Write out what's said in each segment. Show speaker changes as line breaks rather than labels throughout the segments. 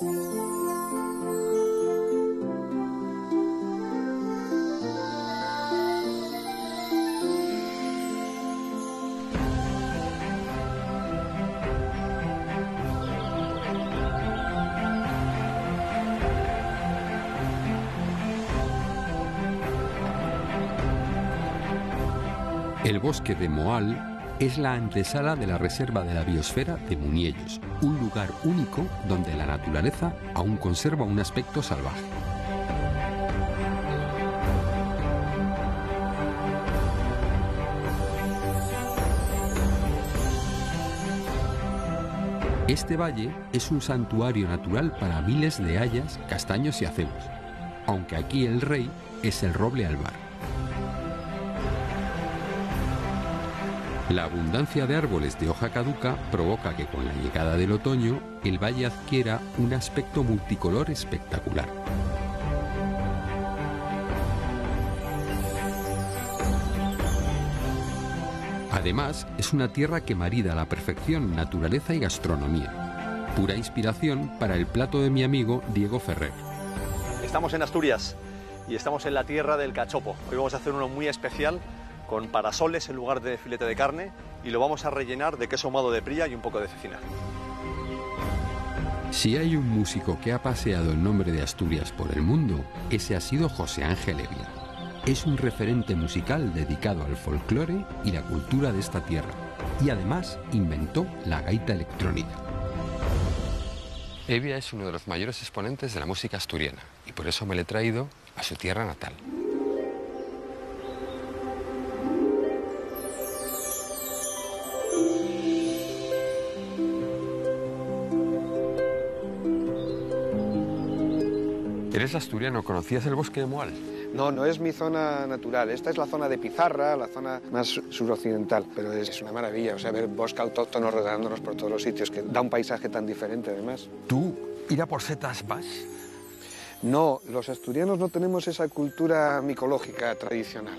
El bosque de Moal es la antesala de la Reserva de la Biosfera de Muniellos, un lugar único donde la naturaleza aún conserva un aspecto salvaje. Este valle es un santuario natural para miles de hayas, castaños y acebos, aunque aquí el rey es el roble albar. La abundancia de árboles de hoja caduca provoca que con la llegada del otoño el valle adquiera un aspecto multicolor espectacular. Además, es una tierra que marida a la perfección naturaleza y gastronomía. Pura inspiración para el plato de mi amigo Diego Ferrer.
Estamos en Asturias y estamos en la tierra del cachopo. Hoy vamos a hacer uno muy especial, con parasoles en lugar de filete de carne, y lo vamos a rellenar de queso ahumado de Pría y un poco de cecina.
Si hay un músico que ha paseado el nombre de Asturias por el mundo, ese ha sido José Ángel Evia. Es un referente musical dedicado al folclore y la cultura de esta tierra, y además inventó la gaita electrónica. Evia es uno de los mayores exponentes de la música asturiana, y por eso me le he traído a su tierra natal. ¿Eres asturiano? ¿Conocías el bosque de Moal?
No, no es mi zona natural. Esta es la zona de Pizarra, la zona más suroccidental. Pero es una maravilla, o sea, ver bosque autóctono rodeándonos por todos los sitios, que da un paisaje tan diferente además.
¿Tú ir a por setas vas?
No, los asturianos no tenemos esa cultura micológica tradicional.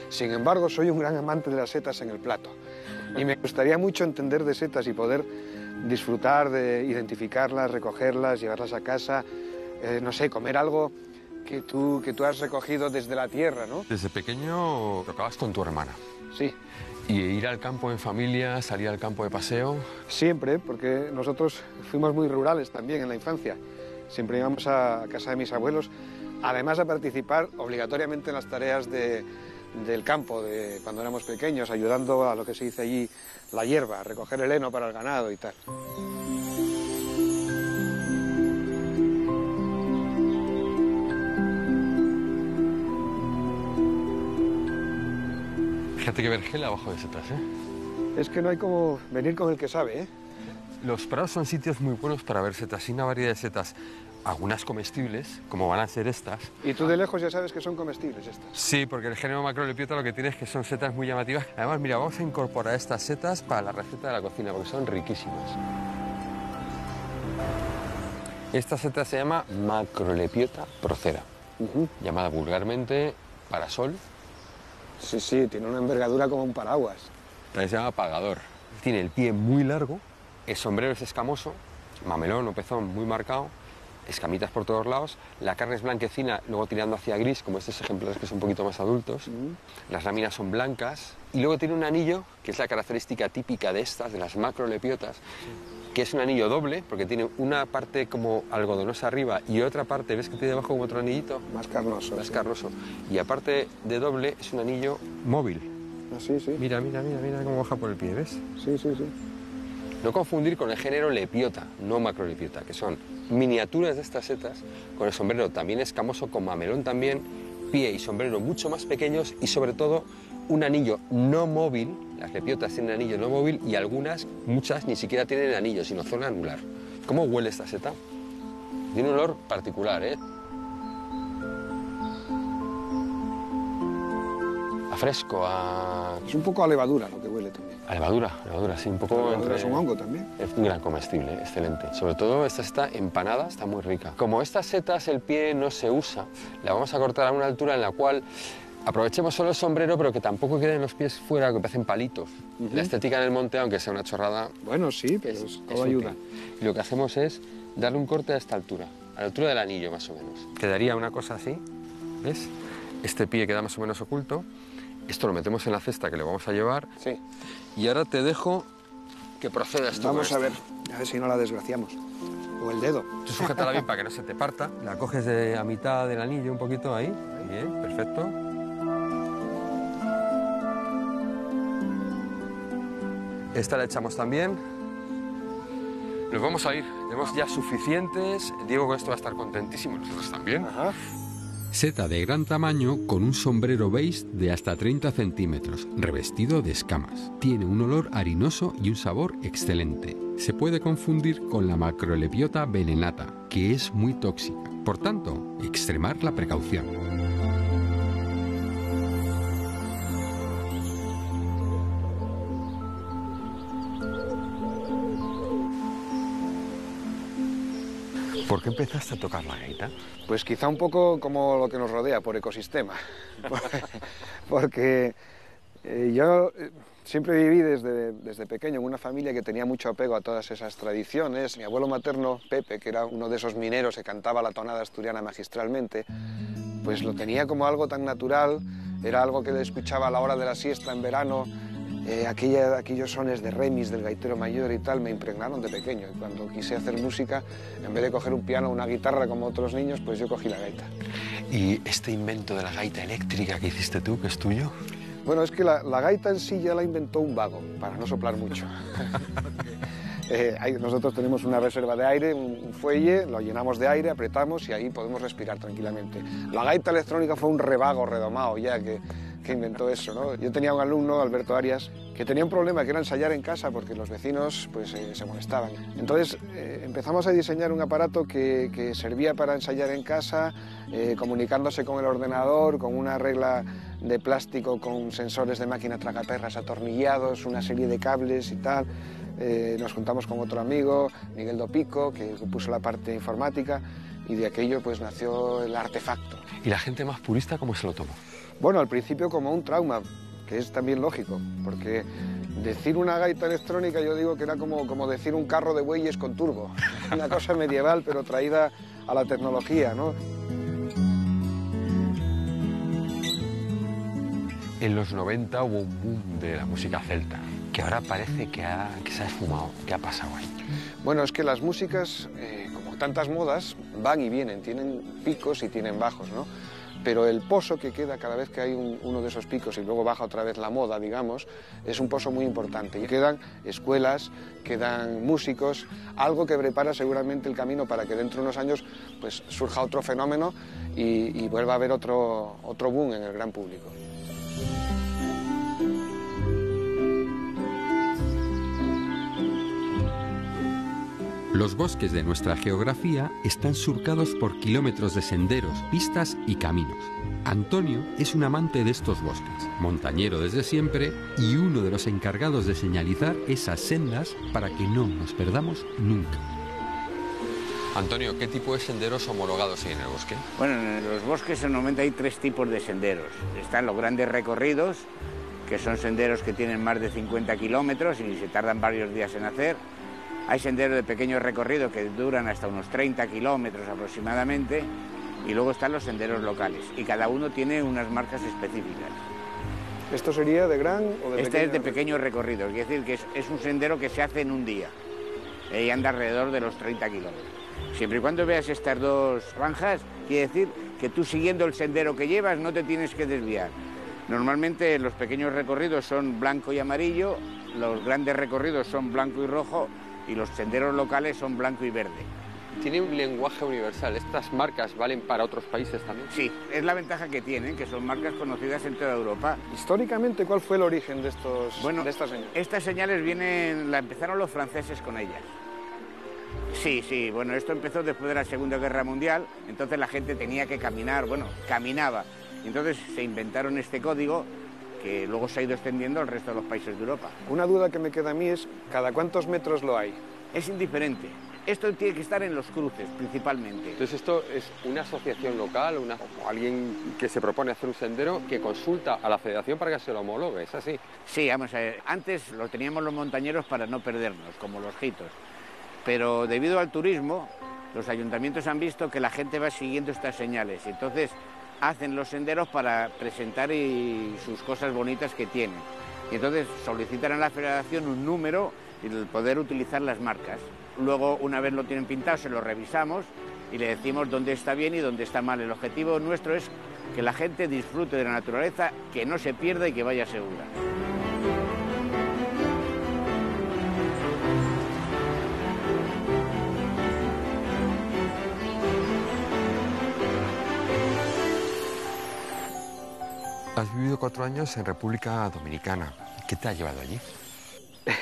Sin embargo, soy un gran amante de las setas en el plato. Y me gustaría mucho entender de setas y poder disfrutar de identificarlas, recogerlas, llevarlas a casa. No sé, comer algo que tú has recogido desde la tierra, ¿no?
Desde pequeño tocabas con tu hermana.
Sí.
¿Y ir al campo en familia, salir al campo de paseo?
Siempre, porque nosotros fuimos muy rurales también en la infancia. Siempre íbamos a casa de mis abuelos, además a participar obligatoriamente en las tareas del campo, de cuando éramos pequeños, ayudando a lo que se dice allí la hierba, a recoger el heno para el ganado y tal.
Fíjate que vergel abajo de setas, ¿eh?
Es que no hay como venir con el que sabe, ¿eh?
Los prados son sitios muy buenos para ver setas, y una variedad de setas, algunas comestibles, como van a ser estas.
Y tú de lejos ya sabes que son comestibles estas.
Sí, porque el género Macrolepiota lo que tiene es que son setas muy llamativas. Además, mira, vamos a incorporar estas setas para la receta de la cocina, porque son riquísimas. Esta seta se llama Macrolepiota procera, llamada vulgarmente parasol.
Sí, sí, tiene una envergadura como un paraguas.
También se llama pagador. Tiene el pie muy largo, el sombrero es escamoso, mamelón o pezón muy marcado, escamitas por todos lados, la carne es blanquecina, luego tirando hacia gris, como estos ejemplares que son un poquito más adultos, las láminas son blancas, y luego tiene un anillo, que es la característica típica de estas, de las macrolepiotas, que es un anillo doble, porque tiene una parte como algodonosa arriba y otra parte, ¿ves que tiene debajo como otro anillito?
Más carnoso.
Más carnoso. Y aparte de doble, es un anillo móvil.
Ah, sí, sí.
Mira, mira, mira, mira cómo baja por el pie, ¿ves?
Sí, sí, sí.
No confundir con el género lepiota, no macrolepiota, que son miniaturas de estas setas, con el sombrero también escamoso, con mamelón también, pie y sombrero mucho más pequeños y sobre todo un anillo no móvil. Las lepiotas tienen anillo no móvil y algunas, muchas, ni siquiera tienen anillo, sino zona anular. ¿Cómo huele esta seta? Tiene un olor particular, ¿eh? A fresco, a...
Es un poco a levadura lo que huele también.
A levadura, sí, un poco entre...
Es un hongo también.
Es un gran comestible, excelente. Sobre todo esta está empanada, está muy rica. Como estas setas el pie no se usa, la vamos a cortar a una altura en la cual aprovechemos solo el sombrero, pero que tampoco queden los pies fuera, que parecen palitos. La estética en el monte, aunque sea una chorrada...
Bueno, sí, pero todo ayuda.
Y lo que hacemos es darle un corte a esta altura, a la altura del anillo más o menos. Quedaría una cosa así, ¿ves? Este pie queda más o menos oculto. Esto lo metemos en la cesta que le vamos a llevar.
Sí.
Y ahora te dejo que procedas tú.
Vamos a ver si no la desgraciamos. O el dedo.
Tú sujétala bien para que no se te parta. La coges a mitad del anillo un poquito ahí. Bien, perfecto. Esta la echamos también. Nos vamos a ir. Tenemos ya suficientes. Diego con esto va a estar contentísimo. Nosotros también.
Ajá.
Seta de gran tamaño con un sombrero beige de hasta 30 centímetros, revestido de escamas. Tiene un olor harinoso y un sabor excelente. Se puede confundir con la Macrolepiota venenata, que es muy tóxica. Por tanto, extremar la precaución.
¿Por qué empezaste a tocar la gaita?
Pues quizá un poco como lo que nos rodea, por ecosistema. Porque yo siempre viví desde pequeño en una familia que tenía mucho apego a todas esas tradiciones. Mi abuelo materno, Pepe, que era uno de esos mineros que cantaba la tonada asturiana magistralmente, pues lo tenía como algo tan natural, era algo que le escuchaba a la hora de la siesta en verano. Aquellos sones de remis del gaitero mayor y tal me impregnaron de pequeño. Y cuando quise hacer música, en vez de coger un piano o una guitarra como otros niños, pues yo cogí la gaita.
¿Y este invento de la gaita eléctrica que hiciste tú, que es tuyo?
Bueno, es que la gaita en sí ya la inventó un vago, para no soplar mucho. Nosotros tenemos una reserva de aire, un fuelle, lo llenamos de aire, apretamos y ahí podemos respirar tranquilamente. La gaita electrónica fue un revago redomado ya que inventó eso, ¿no? Yo tenía un alumno, Alberto Arias, que tenía un problema, que era ensayar en casa porque los vecinos pues, se molestaban. Entonces empezamos a diseñar un aparato que servía para ensayar en casa, comunicándose con el ordenador, con una regla de plástico con sensores de máquina tragaperras atornillados, una serie de cables y tal. Nos juntamos con otro amigo, Miguel Dopico, que puso la parte informática, y de aquello pues nació el artefacto.
¿Y la gente más purista cómo se lo tomó?
Bueno, al principio como un trauma, que es también lógico, porque decir una gaita electrónica yo digo que era como decir un carro de bueyes con turbo, una cosa medieval pero traída a la tecnología, ¿no?
En los 90 hubo un boom de la música celta, que ahora parece que se ha esfumado. ¿Qué ha pasado ahí?
Bueno, es que las músicas, como tantas modas, van y vienen, tienen picos y tienen bajos, ¿no? Pero el pozo que queda cada vez que hay uno de esos picos y luego baja otra vez la moda, digamos, es un pozo muy importante. Y quedan escuelas, quedan músicos, algo que prepara seguramente el camino para que dentro de unos años pues, surja otro fenómeno y vuelva a haber otro boom en el gran público.
Los bosques de nuestra geografía están surcados por kilómetros de senderos, pistas y caminos. Antonio es un amante de estos bosques, montañero desde siempre y uno de los encargados de señalizar esas sendas para que no nos perdamos nunca.
Antonio, ¿qué tipo de senderos homologados hay en el bosque?
Bueno, en los bosques normalmente hay tres tipos de senderos. Están los grandes recorridos, que son senderos que tienen más de 50 kilómetros y se tardan varios días en hacer. Hay senderos de pequeño recorrido que duran hasta unos 30 kilómetros aproximadamente, y luego están los senderos locales, y cada uno tiene unas marcas específicas.
¿Esto sería de gran o de pequeño?
Este es de pequeño recorrido, es decir, que es un sendero que se hace en un día, y anda alrededor de los 30 kilómetros. Siempre y cuando veas estas dos franjas, quiere decir que tú siguiendo el sendero que llevas no te tienes que desviar. Normalmente los pequeños recorridos son blanco y amarillo, los grandes recorridos son blanco y rojo, y los senderos locales son blanco y verde.
¿Tiene un lenguaje universal? ¿Estas marcas valen para otros países también?
Sí, es la ventaja que tienen, que son marcas conocidas en toda Europa.
Históricamente, ¿cuál fue el origen de estas señales?
Estas señales empezaron los franceses con ellas. Sí, bueno, esto empezó después de la Segunda Guerra Mundial, entonces la gente tenía que caminar, caminaba. Entonces se inventaron este código, que luego se ha ido extendiendo al resto de los países de Europa.
Una duda que me queda a mí es, ¿cada cuántos metros lo hay?
Es indiferente. Esto tiene que estar en los cruces, principalmente.
Entonces esto es una asociación local, o alguien que se propone hacer un sendero que consulta a la federación para que se lo homologue, ¿es así?
Sí, vamos a ver. Antes lo teníamos los montañeros para no perdernos, como los jitos. pero debido al turismo, los ayuntamientos han visto que la gente va siguiendo estas señales, entonces hacen los senderos para presentar sus cosas bonitas que tienen. Y entonces solicitan a la federación un número y el poder utilizar las marcas. Luego, una vez lo tienen pintado, se lo revisamos y le decimos dónde está bien y dónde está mal. El objetivo nuestro es que la gente disfrute de la naturaleza, que no se pierda y que vaya segura.
Has vivido 4 años en República Dominicana. ¿Qué te ha llevado allí?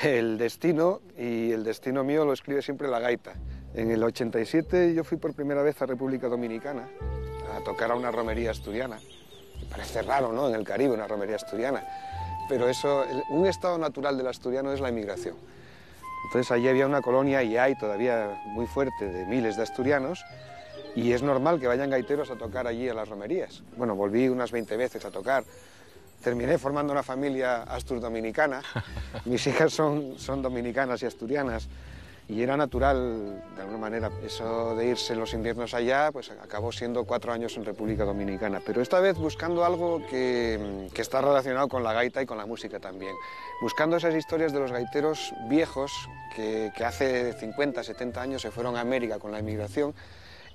El destino, y el destino mío lo escribe siempre la gaita. En el 87 yo fui por primera vez a República Dominicana a tocar a una romería asturiana. Parece raro, ¿no?, en el Caribe, una romería asturiana. Pero eso, un estado natural del asturiano es la inmigración. Entonces allí había una colonia, y hay todavía muy fuerte, de miles de asturianos, y es normal que vayan gaiteros a tocar allí a las romerías. Bueno, volví unas 20 veces a tocar. Terminé formando una familia astur-dominicana. Mis hijas son dominicanas y asturianas. Y era natural, de alguna manera, eso de irse los inviernos allá, pues acabó siendo 4 años en República Dominicana. Pero esta vez buscando algo que está relacionado con la gaita y con la música también. Buscando esas historias de los gaiteros viejos que hace 50, 70 años se fueron a América con la inmigración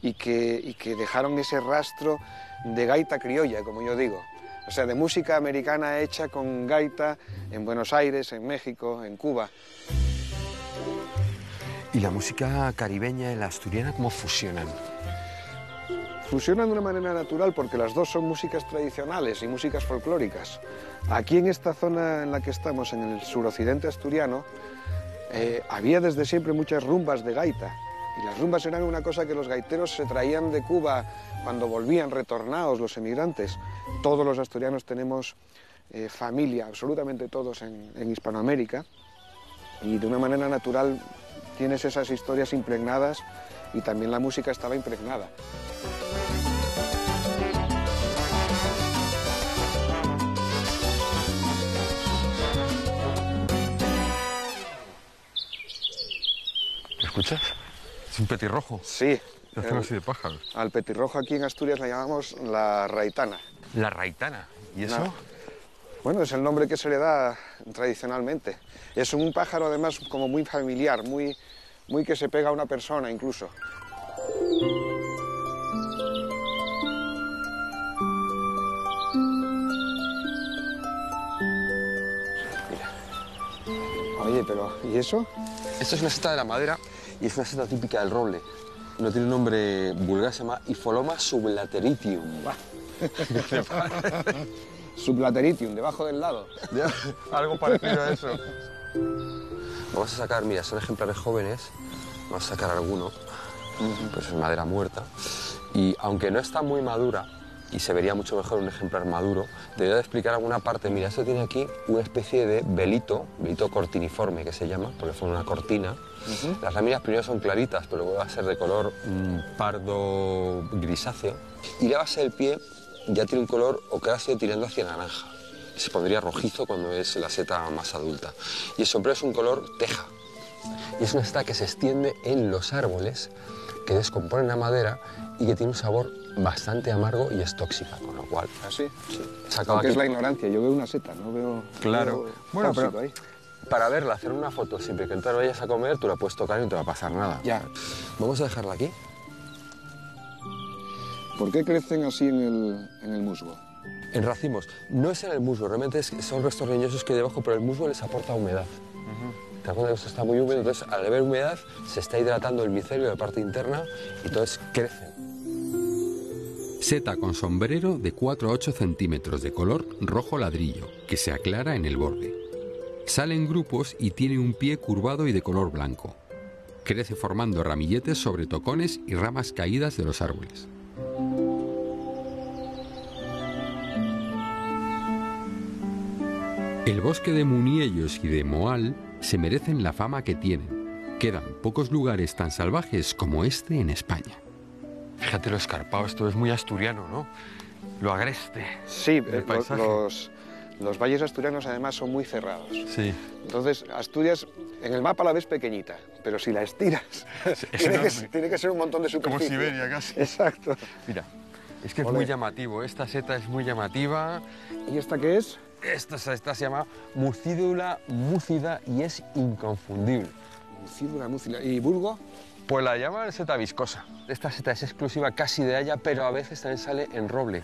y que dejaron ese rastro de gaita criolla, como yo digo. O sea, de música americana hecha con gaita en Buenos Aires, en México, en Cuba.
¿Y la música caribeña y la asturiana cómo fusionan?
Fusionan de una manera natural porque las dos son músicas tradicionales y músicas folclóricas. Aquí en esta zona en la que estamos, en el suroccidente asturiano, había desde siempre muchas rumbas de gaita. Y las rumbas eran una cosa que los gaiteros se traían de Cuba cuando volvían retornados los emigrantes. Todos los asturianos tenemos familia, absolutamente todos en Hispanoamérica, y de una manera natural tienes esas historias impregnadas y también la música estaba impregnada.
¿Lo escuchas? ¿Es un petirrojo?
Sí.
Hacen así de pájaros.
Al petirrojo aquí en Asturias le llamamos la raitana.
La raitana. ¿Y eso?
No. Bueno, es el nombre que se le da tradicionalmente. Es un pájaro además como muy familiar, muy que se pega a una persona incluso. Mira. Oye, pero ¿y eso?
Esto es una seta de la madera y es una seta típica del roble. No tiene un nombre vulgar, se llama Ipholoma sublateritium.
Sublateritium, debajo del lado.
Algo parecido a eso. Vamos a sacar, mira, son ejemplares jóvenes. Vamos a sacar alguno. Pues es madera muerta. Y aunque no está muy madura, y se vería mucho mejor un ejemplar maduro, te voy a explicar alguna parte. Mira, esto tiene aquí una especie de velito cortiniforme que se llama, porque fue una cortina. Las láminas primero son claritas, pero luego va a ser de color pardo grisáceo. Y la base del pie ya tiene un color ocráceo tirando hacia naranja. Se pondría rojizo cuando es la seta más adulta. Y el sombrero es un color teja. Y es una seta que se extiende en los árboles, que descomponen la madera y que tiene un sabor bastante amargo y es tóxica, con lo cual...
¿Ah, sí?
Sí.
Porque es la ignorancia, yo veo una seta, no veo...
Claro.
Veo
bueno,
pero ahí.
Para verla, hacer una foto, siempre que tú vayas a comer, tú la puedes tocar y no te va a pasar nada.
Ya.
Vamos a dejarla aquí.
¿Por qué crecen así en el musgo?
En racimos. No es en el musgo, realmente son restos leñosos que hay debajo, pero el musgo les aporta humedad. Te das cuenta que esto está muy húmedo, entonces al haber humedad se está hidratando el micelio de la parte interna y entonces crecen.
Seta con sombrero de 4 a 8 centímetros de color rojo ladrillo, que se aclara en el borde. Sale en grupos y tiene un pie curvado y de color blanco. Crece formando ramilletes sobre tocones y ramas caídas de los árboles. El bosque de Muniellos y de Moal se merecen la fama que tienen. Quedan pocos lugares tan salvajes como este en España.
Fíjate lo escarpado, esto es muy asturiano, ¿no? Lo agreste.
Sí,
del paisaje.
Los valles asturianos además son muy cerrados.
Sí.
Entonces, Asturias en el mapa la ves pequeñita, pero si la estiras, tiene que ser un montón de superficie.
Como Siberia casi.
Exacto.
Mira, es que es
Olé.
muy llamativo, esta seta es muy llamativa.
¿Y esta qué es?
Esta se llama Mucidula múcida y es inconfundible.
Mucidula múcida. ¿Y Burgo?
Pues la llaman seta viscosa. Esta seta es exclusiva casi de haya, pero a veces también sale en roble,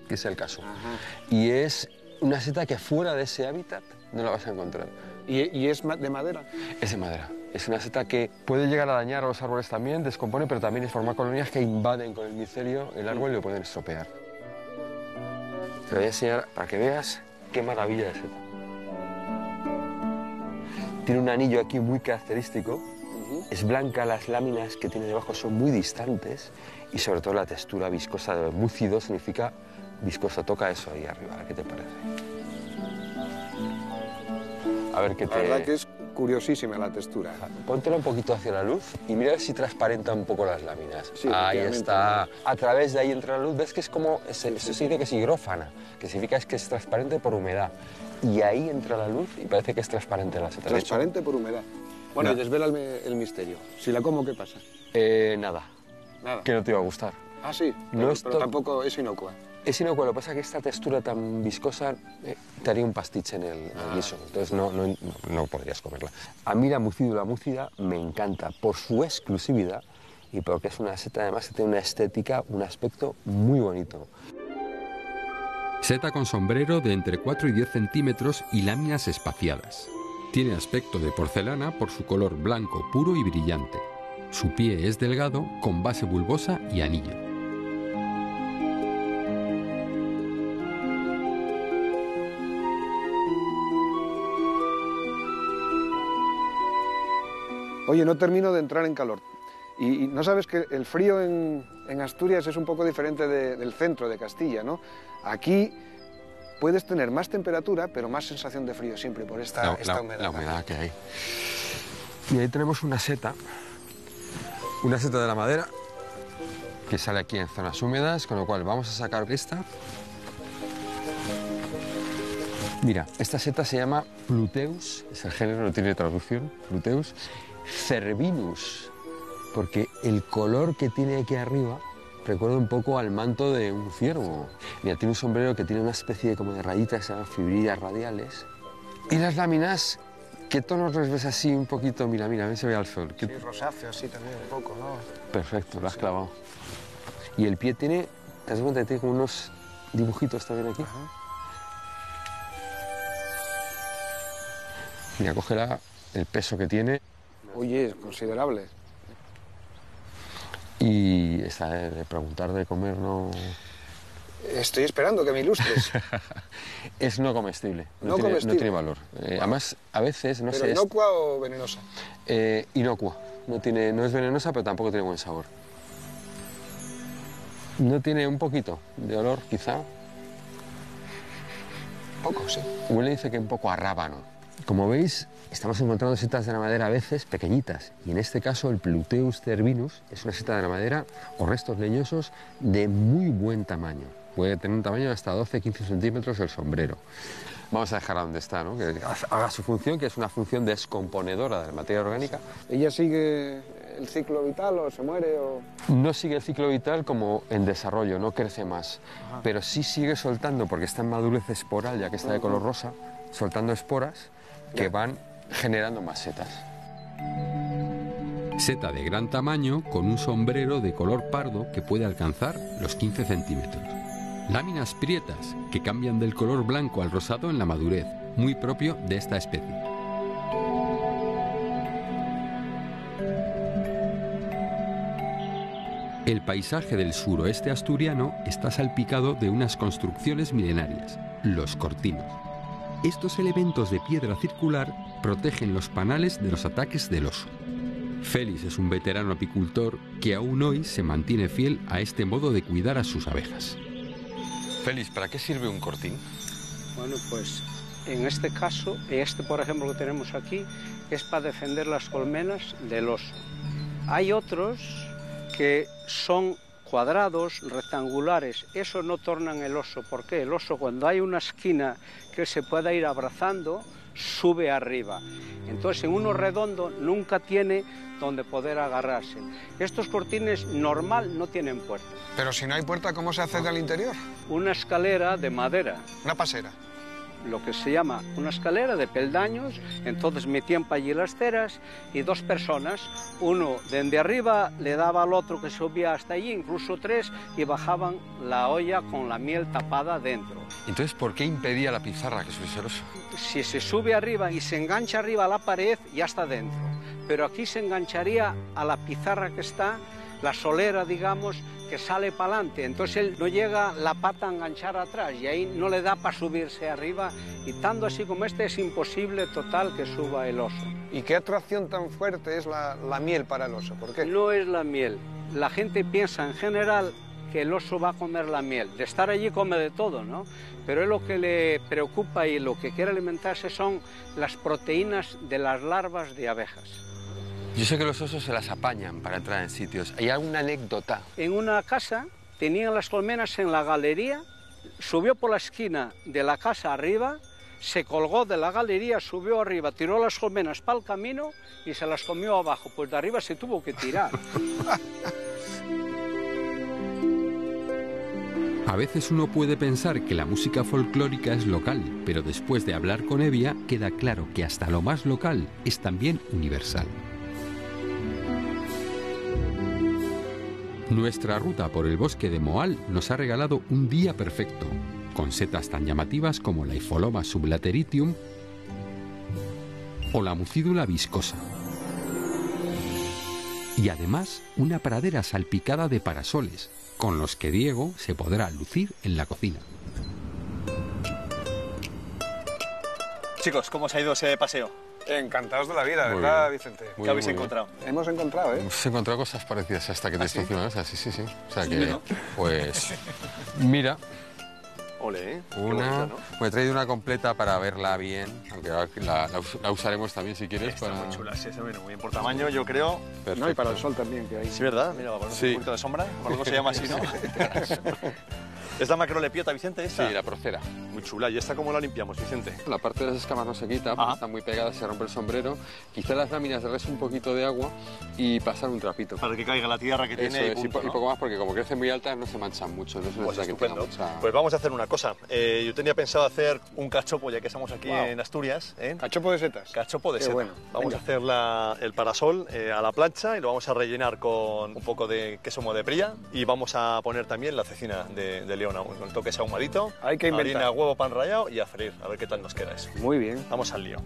que es el caso.
Ajá.
Y es una seta que fuera de ese hábitat no la vas a encontrar.
¿Y es de madera?
Es de madera. Es una seta que puede llegar a dañar a los árboles también, descompone, pero también forma colonias que invaden con el micelio el árbol y lo pueden estropear. Te voy a enseñar para que veas qué maravilla de seta. Tiene un anillo aquí muy característico. Es blanca, las láminas que tiene debajo son muy distantes y sobre todo la textura viscosa de múcido significa viscosa. Toca eso ahí arriba, a ver qué te parece. A ver qué te...
La verdad que es curiosísima la textura.
Póntela un poquito hacia la luz y mira si transparenta un poco las láminas.
Sí,
ahí
efectivamente.
está. A través de ahí entra la luz. ¿Ves que es como... Eso se dice que es higrófana, que significa que es transparente por humedad. Y ahí entra la luz y parece que es transparente la seta.
Transparente por humedad. Bueno,
No.
y desvela el misterio. Si la como, ¿qué pasa?
Nada.
Nada.
Que no te iba a gustar.
Ah, sí.
No
Pero,
esto-
pero tampoco es inocua.
Es inocua, lo que pasa es que esta textura tan viscosa te haría un pastiche en el guiso, entonces no podrías comerla. A mí la mucidula múcida me encanta por su exclusividad y porque es una seta además que tiene una estética, un aspecto muy bonito.
Seta con sombrero de entre 4 y 10 centímetros y láminas espaciadas. Tiene aspecto de porcelana por su color blanco puro y brillante. Su pie es delgado, con base bulbosa y anillo.
Oye, no termino de entrar en calor. Y no sabes que el frío en Asturias es un poco diferente del centro de Castilla, ¿no? Aquí puedes tener más temperatura, pero más sensación de frío siempre por esta humedad.
La humedad que hay. Y ahí tenemos una seta de la madera, que sale aquí en zonas húmedas, con lo cual vamos a sacar esta. Mira, esta seta se llama Pluteus, es el género, no tiene traducción, Pluteus cervinus, porque el color que tiene aquí arriba recuerda un poco al manto de un ciervo. Mira, tiene un sombrero que tiene una especie de, como de rayitas que se llaman fibrillas radiales. Y las láminas, ¿qué tonos les ves así un poquito? Mira, mira, a ver si se ve al sol.
Sí, rosáceo, así también un poco, ¿no?
Perfecto, lo has clavado. Y el pie tiene, ¿te das cuenta que tiene como unos dibujitos también aquí?
Ajá.
Mira, cógela, el peso que tiene.
Oye, es considerable.
Y esta de preguntar de comer no...
Estoy esperando que me ilustres.
Es no comestible,
No
tiene,
comestible.
no tiene valor. Además, a veces, no
¿Pero
sé...
inocua o venenosa?
Inocua. No es venenosa, pero tampoco tiene buen sabor. No tiene un poquito de olor, quizá.
Poco, sí.
Huele, dice que un poco a rábano. Como veis, estamos encontrando setas de la madera a veces pequeñitas. Y en este caso, el Pluteus cervinus es una seta de la madera o restos leñosos de muy buen tamaño. Puede tener un tamaño de hasta 12-15 centímetros el sombrero. Vamos a dejarla donde está, ¿no? Que haga su función, que es una función descomponedora de la materia orgánica.
¿Ella sigue el ciclo vital o se muere o...?
No sigue el ciclo vital como en desarrollo, no crece más, pero sí sigue soltando, porque está en madurez esporal, ya que está de color rosa, soltando esporas que van generando más setas.
Seta de gran tamaño con un sombrero de color pardo que puede alcanzar los 15 centímetros. Láminas prietas que cambian del color blanco al rosado en la madurez, muy propio de esta especie. El paisaje del suroeste asturiano está salpicado de unas construcciones milenarias, los cortinos. Estos elementos de piedra circular protegen los panales de los ataques del oso. Félix es un veterano apicultor que aún hoy se mantiene fiel a este modo de cuidar a sus abejas.
Félix, ¿para qué sirve un cortín?
Bueno, pues en este caso, por ejemplo que tenemos aquí, es para defender las colmenas del oso. Hay otros que son cuadrados, rectangulares, eso no tornan el oso. ¿Por qué? El oso, cuando hay una esquina que se pueda ir abrazando, sube arriba. Entonces, en uno redondo nunca tiene donde poder agarrarse. Estos cortines normal no tienen puerta.
Pero si no hay puerta, ¿cómo se accede al interior?
Una escalera de madera,
Una pasera.
lo que se llama una escalera de peldaños, entonces metían para allí las ceras y dos personas, uno desde arriba le daba al otro que subía hasta allí, incluso tres, y bajaban la olla con la miel tapada dentro.
Entonces, ¿por qué impedía la pizarra que subiese el oso?
Si se sube arriba y se engancha arriba a la pared, ya está dentro. Pero aquí se engancharía a la pizarra que está, la solera, digamos, que sale para adelante. Entonces él no llega la pata a enganchar atrás y ahí no le da para subirse arriba. Y tanto así como este es imposible total que suba el oso.
¿Y qué atracción tan fuerte es la miel para el oso? ¿Por qué?
No es la miel. La gente piensa en general que el oso va a comer la miel. De estar allí come de todo, ¿no? Pero es lo que le preocupa y lo que quiere alimentarse son las proteínas de las larvas de abejas.
Yo sé que los osos se las apañan para entrar en sitios. ¿Hay alguna anécdota?
En una casa tenían las colmenas en la galería, subió por la esquina de la casa arriba, se colgó de la galería, subió arriba, tiró las colmenas para el camino y se las comió abajo. Pues de arriba se tuvo que tirar.
A veces uno puede pensar que la música folclórica es local, pero después de hablar con Evia queda claro que hasta lo más local es también universal. Nuestra ruta por el bosque de Moal nos ha regalado un día perfecto, con setas tan llamativas como la Ipholoma sublateritium o la Mucídula viscosa. Y además una pradera salpicada de parasoles, con los que Diego se podrá lucir en la cocina.
Chicos, ¿cómo os ha ido ese paseo?
Encantados de la vida,
Muy
¿verdad,
bien.
Vicente?
¿Qué habéis encontrado?
Hemos encontrado, ¿eh?
Hemos encontrado cosas parecidas a esta que te estoy encima de la mesa. Sí, sí, sí. O sea que,
¿no?
pues, mira,
Ole, ¿eh? Qué
una...
bonita, ¿no?
Pues he traído una completa para verla bien, aunque la usaremos también si quieres.
Está
para...
muy chula, sí, está muy bien por tamaño, yo creo.
Perfecto.
No, y para el sol también, que hay.
Sí, ¿verdad? Mira, va a poner
Sí.
un poquito de sombra, por algo se llama así, ¿no? ¿Es la macrolepiota, Vicente, esta?
Sí, la procera.
Muy chula. ¿Y esta cómo la limpiamos, Vicente?
La parte de las escamas no se quita, porque
Ajá.
están muy pegadas, se rompe el sombrero. Quizá las láminas darles un poquito de agua y pasar un trapito.
Para que caiga la tierra que
Eso
tiene
es,
y punto,
y
¿no?
poco más, porque como crecen muy altas no se manchan mucho. No se
Pues
necesita que tenga
estupendo.
mucha...
Pues vamos a hacer una cosa. Yo tenía pensado hacer un cachopo, ya que estamos aquí
Wow.
en Asturias. ¿eh?
Cachopo de setas.
Cachopo de
Qué
seta.
bueno.
Vamos
Venga.
a hacer el parasol a la plancha y lo vamos a rellenar con un poco de queso modepría y vamos a poner también la cecina de Leona, con toques ahumadito.
Hay que inventar.
Harina, huevo, pan rallado y a freír. A ver qué tal nos queda eso.
Muy bien.
Vamos al lío.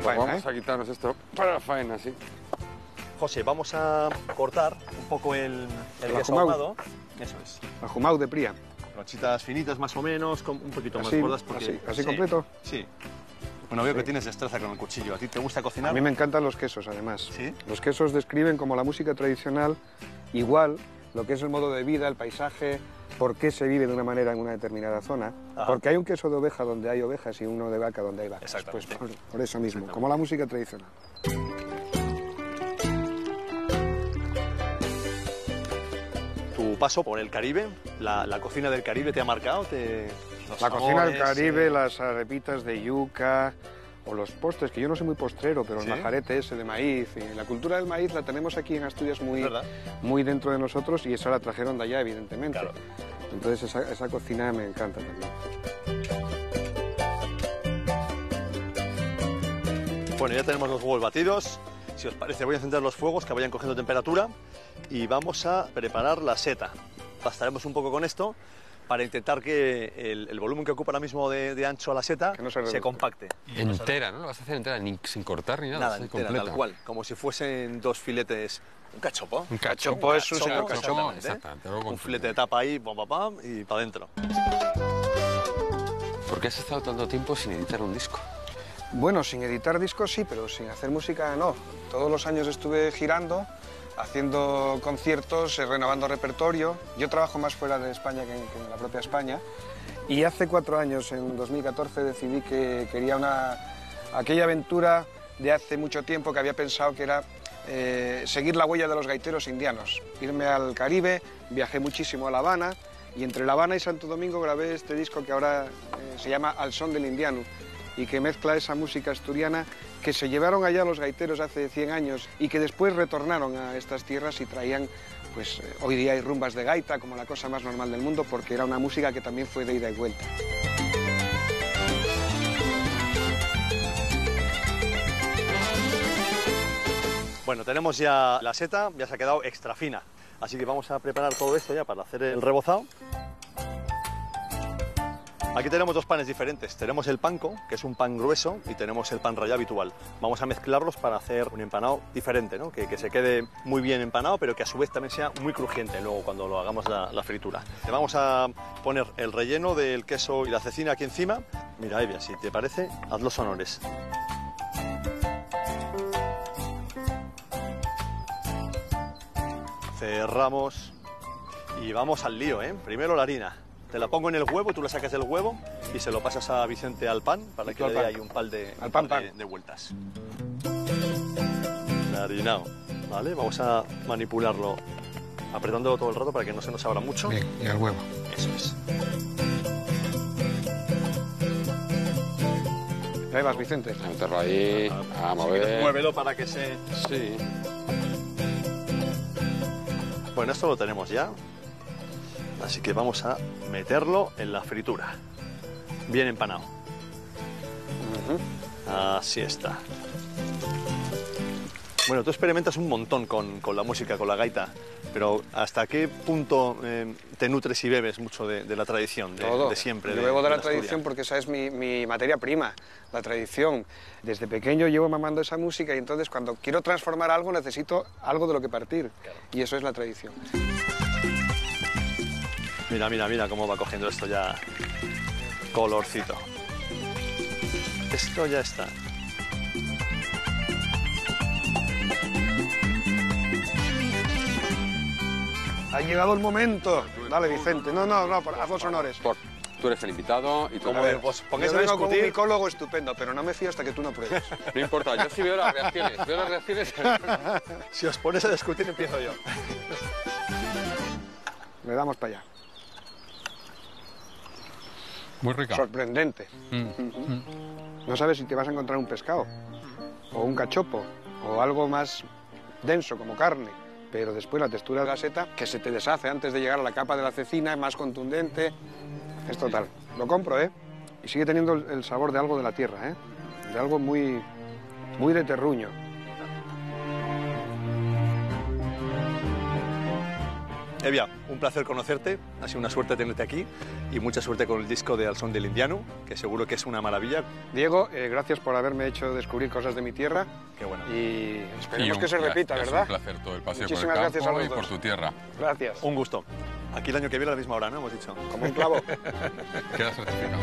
Pues
Faena,
vamos a quitarnos esto para la faena, sí.
José, vamos a cortar un poco el queso
ahumado.
ahumado. Eso es.
Ajumau de Pría.
Brochitas finitas más o menos, con un poquito más
Así,
gordas. Porque,
así
sí,
completo.
Sí. Bueno, veo que tienes destreza con el cuchillo. ¿A ti te gusta cocinar?
A mí me encantan los quesos, además.
¿Sí?
Los quesos describen como la música tradicional, igual lo que es el modo de vida, el paisaje, por qué se vive de una manera en una determinada zona.
Ajá.
Porque hay un queso de oveja donde hay ovejas y uno de vaca donde hay vacas. Pues
Exactamente.
por eso mismo, como la música tradicional.
Tu paso por el Caribe, la cocina del Caribe te ha marcado. Los
La cocina del
jamones,
Caribe, las arepitas de yuca o los postres, que yo no soy muy postrero, pero
¿Sí?
el majarete ese de maíz. Y la cultura del maíz la tenemos aquí en Asturias
¿verdad?
muy dentro de nosotros y esa la trajeron de allá, evidentemente.
Claro.
Entonces esa cocina me encanta también.
Bueno, ya tenemos los huevos batidos. Si os parece, voy a encender los fuegos que vayan cogiendo temperatura y vamos a preparar la seta. Pastaremos un poco con esto para intentar que el volumen que ocupa ahora mismo de ancho a la seta
Que no se
se
reduzca.
compacte.
Entera, ¿no? La vas a hacer entera, ni sin cortar ni nada.
Nada,
así
entera,
completa.
tal cual, como si fuesen dos filetes. Un cachopo.
Un cachopo.
Cachopo es un señor cachopo.
exactamente.
Exactamente, algo
Un
contundente.
filete de tapa ahí, pam, pam, pam, y para adentro.
¿Por qué has estado tanto tiempo sin editar un disco?
Bueno, sin editar discos sí, pero sin hacer música no. Todos los años estuve girando, haciendo conciertos, renovando repertorio. Yo trabajo más fuera de España que en la propia España. Y hace 4 años, en 2014, decidí que quería aquella aventura de hace mucho tiempo que había pensado que era seguir la huella de los gaiteros indianos. Irme al Caribe, viajé muchísimo a La Habana y entre La Habana y Santo Domingo grabé este disco que ahora se llama Al son del indiano y que mezcla esa música asturiana que se llevaron allá los gaiteros hace 100 años y que después retornaron a estas tierras y traían, pues hoy día hay rumbas de gaita como la cosa más normal del mundo porque era una música que también fue de ida y vuelta.
Bueno, tenemos ya la seta, ya se ha quedado extra fina, así que vamos a preparar todo esto ya para hacer el rebozado. Aquí tenemos 2 panes diferentes, tenemos el panko, que es un pan grueso, y tenemos el pan rallado habitual. Vamos a mezclarlos para hacer un empanado diferente, ¿no? Que se quede muy bien empanado, pero que a su vez también sea muy crujiente luego cuando lo hagamos la fritura. Le vamos a poner el relleno del queso y la cecina aquí encima. Mira, Evia, si te parece, haz los honores. Cerramos y vamos al lío, ¿eh? Primero la harina. Te la pongo en el huevo, tú la sacas del huevo y se lo pasas a Vicente al pan para que le dé ahí un par de vueltas. Harinado, ¿vale? Vamos a manipularlo apretándolo todo el rato para que no se nos abra mucho.
Bien, y al huevo.
Eso es.
Ahí vas, Vicente.
A meterlo ahí, a mover.
Muévelo para que se...
Sí.
Bueno, esto lo tenemos ya. Así que vamos a meterlo en la fritura. Bien empanado. Así está. Bueno, tú experimentas un montón con la música, con la gaita, pero ¿hasta qué punto te nutres y bebes mucho de la tradición, de siempre?
Yo bebo de la
Asturias?
tradición porque esa es mi materia prima, la tradición. Desde pequeño llevo mamando esa música y entonces cuando quiero transformar algo necesito algo de lo que partir. Claro. Y eso es la tradición.
Mira, mira, mira cómo va cogiendo esto ya colorcito. Esto ya está.
Ha llegado el momento. Dale, Vicente. No, haz los honores.
Tú eres el invitado y tú...
A ver, pues pongáis a
Yo vengo con un
discutir.
micólogo estupendo, pero no me fío hasta que tú no pruebes.
No importa, yo sí veo las reacciones. Veo las reacciones.
Si os pones a discutir, empiezo yo.
Le damos para allá.
Muy rica.
Sorprendente. No sabes si te vas a encontrar un pescado, o un cachopo, o algo más denso como carne. Pero después la textura de la seta, que se te deshace antes de llegar a la capa de la cecina, es más contundente. Es total. Lo compro, ¿eh? Y sigue teniendo el sabor de algo de la tierra, ¿eh? De algo muy de terruño.
Evia, un placer conocerte, ha sido una suerte tenerte aquí y mucha suerte con el disco de Al son del indiano, que seguro que es una maravilla.
Diego, gracias por haberme hecho descubrir cosas de mi tierra.
Qué bueno.
Y esperemos que se repita, ¿verdad?
Es un placer todo el paseo
Muchísimas
por el
gracias a
campo
los
y por
dos.
tu tierra.
Gracias.
Un gusto. Aquí el año que viene a la misma hora, ¿no? Hemos dicho.
Como un clavo.
Queda certificado.